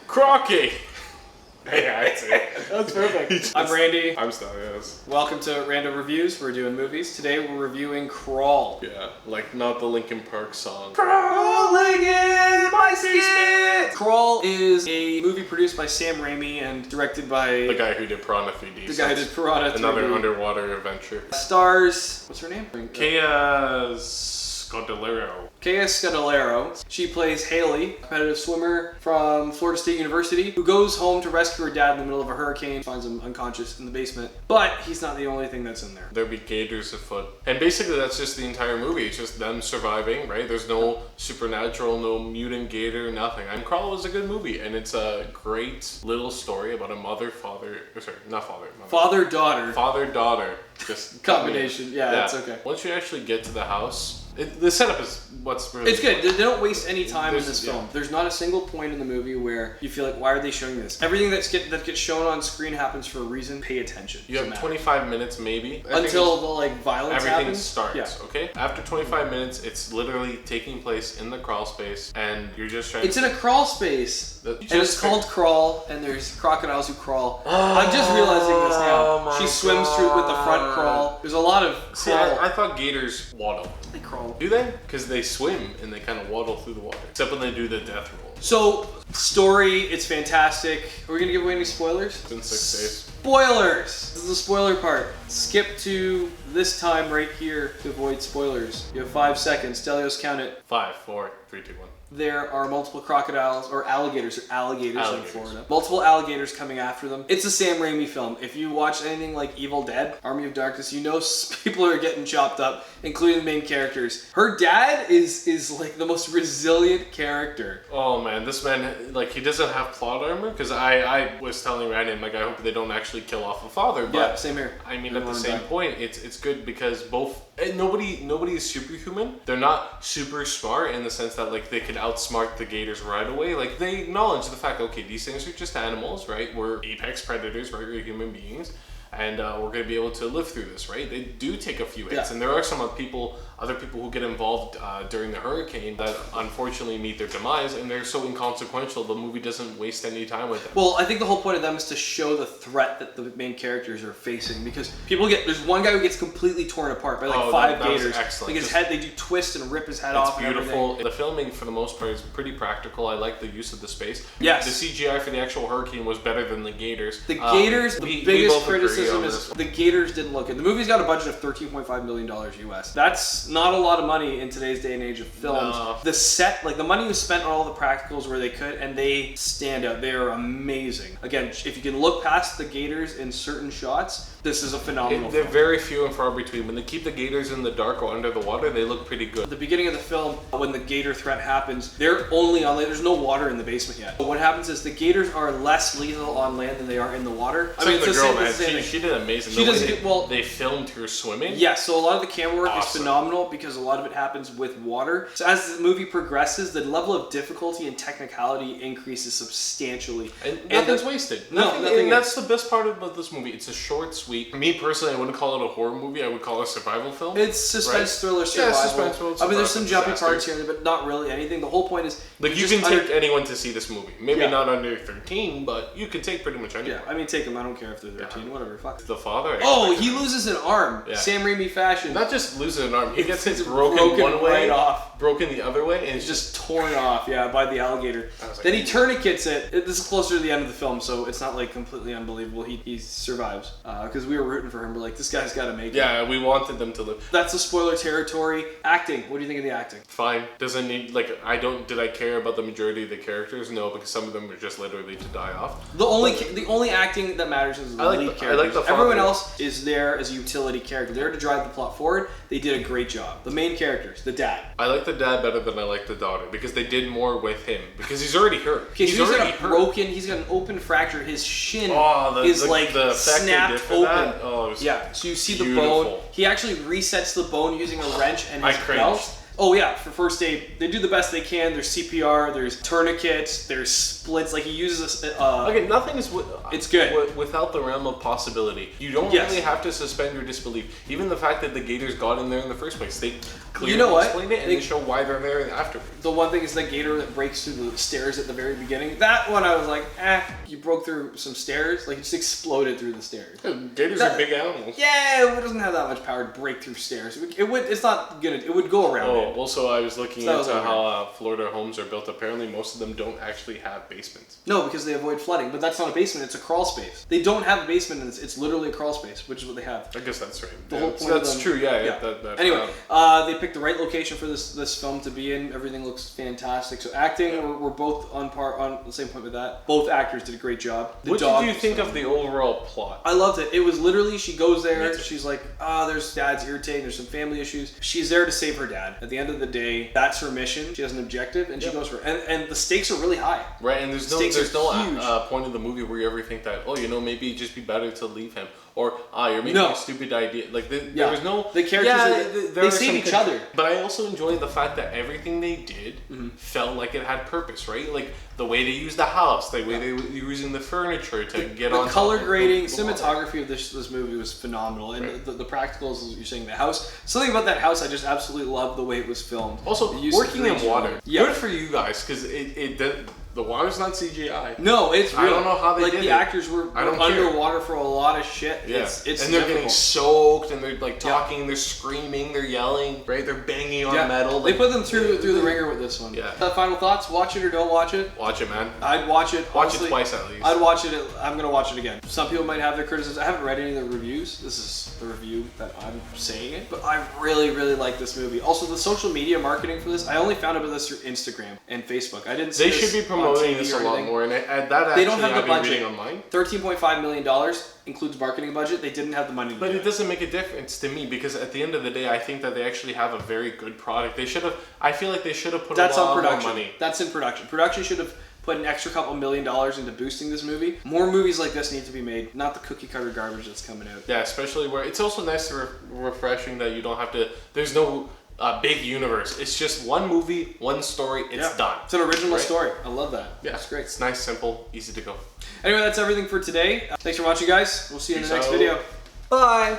Crocky! Yeah, that's it. That's perfect. I'm Randy. I'm Stelios. Welcome to Random Reviews. We're doing movies. Today we're reviewing Crawl. Yeah, like not the Linkin Park song. Crawling in my skin! Crawl is a movie produced by Sam Raimi and directed by... The guy who did Piranha 3D. The guy who did Piranha 3D. Another underwater adventure. Stars... What's her name? Kea Scodelario. Kea Scodelario. She plays Haley, a competitive swimmer from Florida State University, who goes home to rescue her dad in the middle of a hurricane, finds him unconscious in the basement. But he's not the only thing that's in there. There'll be gators afoot. And basically that's just the entire movie. It's just them surviving, right? There's no supernatural, no mutant gator, nothing. And Crawl was a good movie, and it's a great little story about a Father-daughter. Father-daughter. Just Combination, yeah, it's okay. Once you actually get to the house, the setup is what's really It's good. They don't waste any time in this film. Yeah. There's not a single point in the movie where you feel like, why are they showing this? Everything that gets shown on screen happens for a reason. Pay attention. You have 25 minutes maybe. Until the violence everything happens. starts, yeah. okay? After 25 minutes, it's literally taking place in the crawl space, and you're just trying It's in a crawl space, and it's called Crawl, and there's crocodiles who crawl. I'm just realizing this now. She swims through with the front crawl. There's a lot of crawl. See, I thought gators waddle. They crawl. Do they? Because they swim, and they kind of waddle through the water. Except when they do the death roll. So, story, it's fantastic. Are we going to give away any spoilers? It's in 6 days. Spoilers! This is the spoiler part. Skip to this time right here to avoid spoilers. You have 5 seconds. Stelios, count it. 5, 4, 3, 2, 1. There are multiple crocodiles, or alligators in Florida. Multiple alligators coming after them. It's a Sam Raimi film. If you watch anything like Evil Dead, Army of Darkness, you know people are getting chopped up, including the main characters. Her dad is like the most resilient character. Oh man, this man, like, he doesn't have plot armor, because I was telling Ryan, like, I hope they don't actually kill off a father, but yeah, same here. I mean, at the same point, it's good because nobody is superhuman. They're not super smart in the sense that, like, they could outsmart the gators right away. Like, they acknowledge the fact that, okay, these things are just animals, right? We're apex predators, right? We're human beings, and we're going to be able to live through this, right? They do take a few hits, and there are some other people who get involved during the hurricane that unfortunately meet their demise, and they're so inconsequential, the movie doesn't waste any time with them. Well, I think the whole point of them is to show the threat that the main characters are facing, because there's one guy who gets completely torn apart by like 5 gators. Excellent. Like his head, they do twist and rip his head off. It's beautiful. The filming, for the most part, is pretty practical. I like the use of the space. Yes. The CGI for the actual hurricane was better than the gators. The gators, the biggest criticism is the gators didn't look good. The movie's got a budget of $13.5 million US. That's not a lot of money in today's day and age of films. No. The set, like the money was spent on all the practicals where they could, and they stand out. They are amazing. Again, if you can look past the gators in certain shots, this is a phenomenal They're film. very few and far between. When they keep the gators in the dark or under the water, they look pretty good. At the beginning of the film, when the gator threat happens, they're only on land. There's no water in the basement yet. But what happens is the gators are less lethal on land than they are in the water. I mean, it's the girl, man. She did amazing. They filmed her swimming. Yeah, so a lot of the camera work is phenomenal because a lot of it happens with water. So as the movie progresses, the level of difficulty and technicality increases substantially. And nothing's wasted. Nothing. And that's the best part about this movie. It's a short, sweet. Me personally, I wouldn't call it a horror movie. I would call it a survival film. It's suspense, thriller, survival. Yeah, suspense, thriller, I mean, there's some jumpy parts here, but not really anything. The whole point is... Like, you can take anyone to see this movie. Maybe not under 13, but you can take pretty much anyone. Yeah, I mean, take them. I don't care if they're 13, whatever. Fuck. The father... Oh, he loses an arm. Yeah. Sam Raimi fashion. Not just loses an arm. He gets his broken one way, right off. Broken the other way, and it's just torn off, by the alligator. Like, then he tourniquets it. This is closer to the end of the film, so it's not like completely unbelievable. He survives because we were rooting for him. We're like, this guy's got to make it. Yeah, we wanted them to live. That's the spoiler territory. Acting. What do you think of the acting? Fine. Doesn't need Did I care about the majority of the characters? No, because some of them are just literally to die off. The only acting that matters is the lead characters. I like the Everyone else is there as a utility character. They're to drive the plot forward. They did a great job. The main characters, the dad. I like the dad better than I like the daughter because they did more with him because he's already hurt. He's already broken. He's got an open fracture. His shin is the snapped open. Oh, yeah. So you see beautiful. The bone. He actually resets the bone using a wrench and his belt. Oh yeah, for first aid, they do the best they can. There's CPR, there's tourniquets, there's splits. Like he uses okay, nothing is. It's good without the realm of possibility. You don't really have to suspend your disbelief. Even the fact that the gators got in there in the first place, they clearly explain it, and they show why they're there afterwards. The one thing is the gator that breaks through the stairs at the very beginning. That one I was like, you broke through some stairs, like it just exploded through the stairs. Gators are big animals. Yeah, it doesn't have that much power to break through stairs. It's not gonna. It would go around. Oh, also I was looking into how Florida homes are built. Apparently, most of them don't actually have basements. No, because they avoid flooding. But that's not a basement; it's a crawl space. They don't have a basement, and it's literally a crawl space, which is what they have. I guess that's right. The whole point that's true. Yeah. Anyway, they picked the right location for this film to be in. Everything looks fantastic. So acting, we're both on the same point with that. Both actors did a great job. What did you think of the overall plot? I loved it. It was literally, she goes there, she's like, there's dad's irritating, there's some family issues. She's there to save her dad. At the end of the day, that's her mission. She has an objective, and she goes for it. And the stakes are really high. Right, and there's no point in the movie where you ever think that, maybe it'd just be better to leave him. Or, you're making a stupid idea. Like, there was no... The characters, they save each other. But I also enjoyed the fact that everything they did felt like it had purpose, right? Like, the way they used the house, the way they were using the furniture to get on... The color grading, cinematography of this movie was phenomenal. And the practicals, you're saying the house. Something about that house, I just absolutely loved the way it was filmed. Also, working in water. Good for you guys, because the water's not CGI. No, it's real. I don't know how they did it. The actors were underwater for a lot of shit. Yeah. It's and they're difficult. Getting soaked, and they're like talking, they're screaming, they're yelling, right? They're banging on metal. They put them through the ringer with this one. Yeah. Final thoughts? Watch it or don't watch it? Watch it, man. I'd watch it. Watch it twice at least. I'd watch it. I'm gonna watch it again. Some people might have their criticisms. I haven't read any of the reviews. This is the review that I'm saying it. But I really, really like this movie. Also, the social media marketing for this, I only found about this through Instagram and Facebook. I didn't see They should be promoting this a lot more, and they don't have the budget. Online. $13.5 million includes marketing budget. They didn't have the money to But do it doesn't make a difference to me, because at the end of the day, I think that they actually have a very good product. I feel like they should have put a lot more money. That's in production. Production should have put an extra couple $1 million into boosting this movie. More movies like this need to be made, not the cookie cutter garbage that's coming out. Yeah, especially where it's also nice and refreshing that you don't have to, there's no big universe. It's just one movie, one story, it's done. It's an original story. I love that. Yeah, it's great. It's nice, simple, easy to go. Anyway, that's everything for today. Thanks for watching, guys. We'll see you in the next video. Bye.